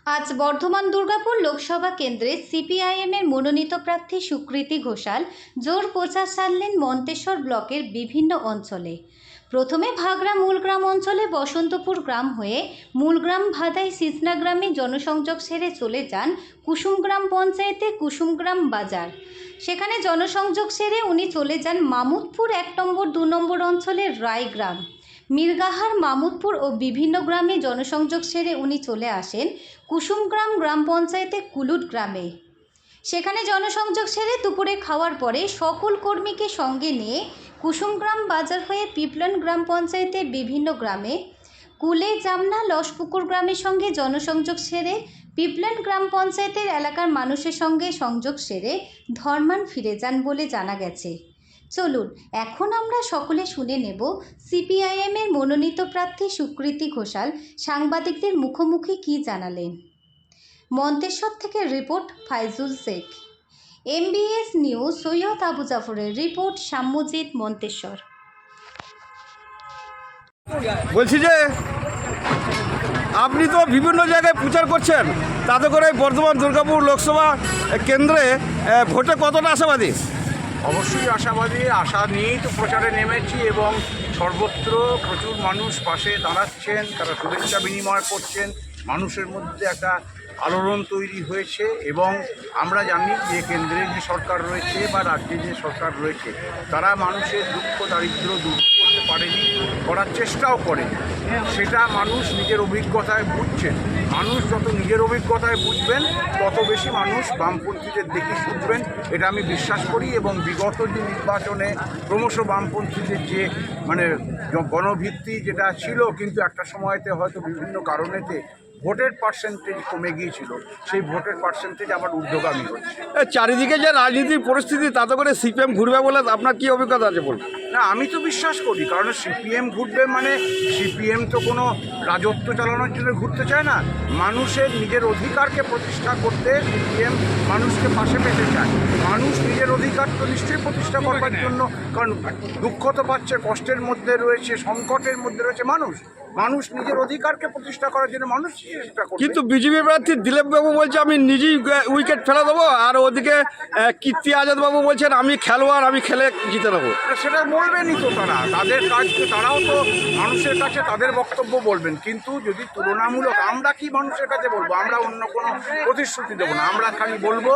আজ বর্ধমান দুর্গাপুর লোকসভা কেন্দ্রে সিপিআইএমের মনোনীত প্রার্থী সুকৃতি ঘোষাল জোর প্রচার চালালেন মন্তেশ্বর ব্লকের বিভিন্ন অঞ্চলে। প্রথমে ভাগড়া মূলগ্রাম অঞ্চলে বসন্তপুর গ্রাম হয়ে মূলগ্রাম ভাদাই সিসনা গ্রামে জনসংযোগ সেরে চলে যান কুসুমগ্রাম পঞ্চায়েতে কুসুমগ্রাম বাজার। সেখানে জনসংযোগ সেরে উনি চলে যান মামুদপুর 1 নম্বর 2 নম্বর অঞ্চলের রায়গ্রাম, মিরগাহার, মামুদপুর ও বিভিন্ন গ্রামে জনসংযোগ সেরে উনি চলে আসেন কুসুমগ্রাম গ্রাম পঞ্চায়েতে কুলুট গ্রামে। সেখানে জনসংযোগ সেরে দুপুরে খাওয়ার পরে সকল কর্মীকে সঙ্গে নিয়ে কুসুমগ্রাম বাজার হয়ে পিপলন গ্রাম পঞ্চায়েতে বিভিন্ন গ্রামে, কুলে, জামনা, লসপুকুর গ্রামের সঙ্গে জনসংযোগ সেরে পিপলন গ্রাম পঞ্চায়েতের এলাকার মানুষের সঙ্গে সংযোগ সেরে ধর্মান ফিরে যান বলে জানা গেছে। চলুন এখন আমরা সকলে শুনে নেব সিপিআইএমের মনোনীত প্রার্থী সুকৃতি ঘোষাল সাংবাদিকদের মুখোমুখি কী জানালেন। মন্তেশ্বর থেকে report Faizul Sheikh, MBS news Syed Abu জাফরের রিপোর্ট, সাম্যজিৎ, মন্তেশ্বর। বলছি যে আপনি তো বিভিন্ন জায়গায় প্রচার করছেন, তাতে করে বর্ধমান দুর্গাপুর লোকসভা কেন্দ্রে ভোটে কতটা আশাবাদী? অবশ্যই আশাবাদী। আশা নিয়েই তো প্রচারে নেমেছি এবং সর্বত্র প্রচুর মানুষ পাশে দাঁড়াচ্ছেন, তারা শুভেচ্ছা বিনিময় করছেন। মানুষের মধ্যে একটা আলোড়ন তৈরি হয়েছে এবং আমরা জানি যে কেন্দ্রের যে সরকার রয়েছে বা রাজ্যে যে সরকার রয়েছে তারা মানুষের দুঃখ দারিদ্র্য দূর করতে পারেনি, করার চেষ্টাও করেনি। সেটা মানুষ নিজের অভিজ্ঞতায় বুঝছেন। মানুষ যত নিজের অভিজ্ঞতায় বুঝবেন তত বেশি মানুষ বামপন্থীদের দেখে শুনবেন, এটা আমি বিশ্বাস করি। এবং বিগত যে নির্বাচনে ক্রমশ বামপন্থীদের যে গণভিত্তি যেটা ছিল, কিন্তু একটা সময়তে হয়তো বিভিন্ন কারণেতে ভোটের পার্সেন্টেজ কমে গিয়েছিল, সেই ভোটের পার্সেন্টেজ আবার ঊর্ধ্বগামী হচ্ছে। চারিদিকে যে রাজনীতির পরিস্থিতি, তাতে করে সিপিএম ঘুরবে বলে আপনার কি অভিজ্ঞতা আছে বলুন? না, আমি তো বিশ্বাস করি, কারণ সিপিএম ঘুরবে মানে সিপিএম তো কোনো রাজত্ব চালানোর জন্য ঘুরতে চায় না। মানুষের নিজের অধিকারকে প্রতিষ্ঠা করতে সিপিএম মানুষকে পাশে পেতে চায়। মানুষ নিজের অধিকার তো নিশ্চয়ই প্রতিষ্ঠা করবার জন্য, কারণ দুঃখ তো পাচ্ছে, কষ্টের মধ্যে রয়েছে, সংকটের মধ্যে রয়েছে মানুষ। মানুষ নিজের অধিকারকে প্রতিষ্ঠা করার জন্য মানুষ চেষ্টা করবে। কিন্তু বিজেপি প্রার্থী দিলীপ বাবু বলছে আমি নিজেই উইকেট ফেলে দেবো, আর ওদিকে কীর্তি আজাদ বাবু বলছেন আমি খেলোয়াড়, আমি খেলে জিতে নেবো। সেটা বলবেনই তো তারা, তাদের কাজকে তারাও তো মানুষের কাছে তাদের বক্তব্য বলবেন। কিন্তু যদি তুলনামূলক, আমরা কি মানুষের কাছে বলবো? আমরা অন্য কোনো প্রতিশ্রুতি দেবো না। আমরা খালি বলবো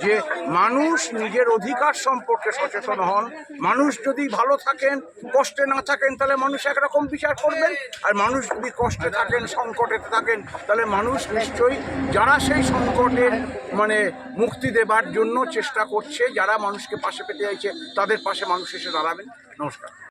যে মানুষ নিজের অধিকার সম্পর্কে সচেতন হন। মানুষ যদি ভালো থাকেন, কষ্টে না থাকেন, তাহলে মানুষ একরকম বিচার করবেন। আর মানুষ যদি কষ্টে থাকেন, সংকটে থাকেন, তাহলে মানুষ নিশ্চয়ই যারা সেই সংকটের মুক্তি দেবার জন্য চেষ্টা করছে, যারা মানুষকে পাশে পেতে চাইছে, তাদের পাশে মানুষ এসে দাঁড়াবেন। নমস্কার।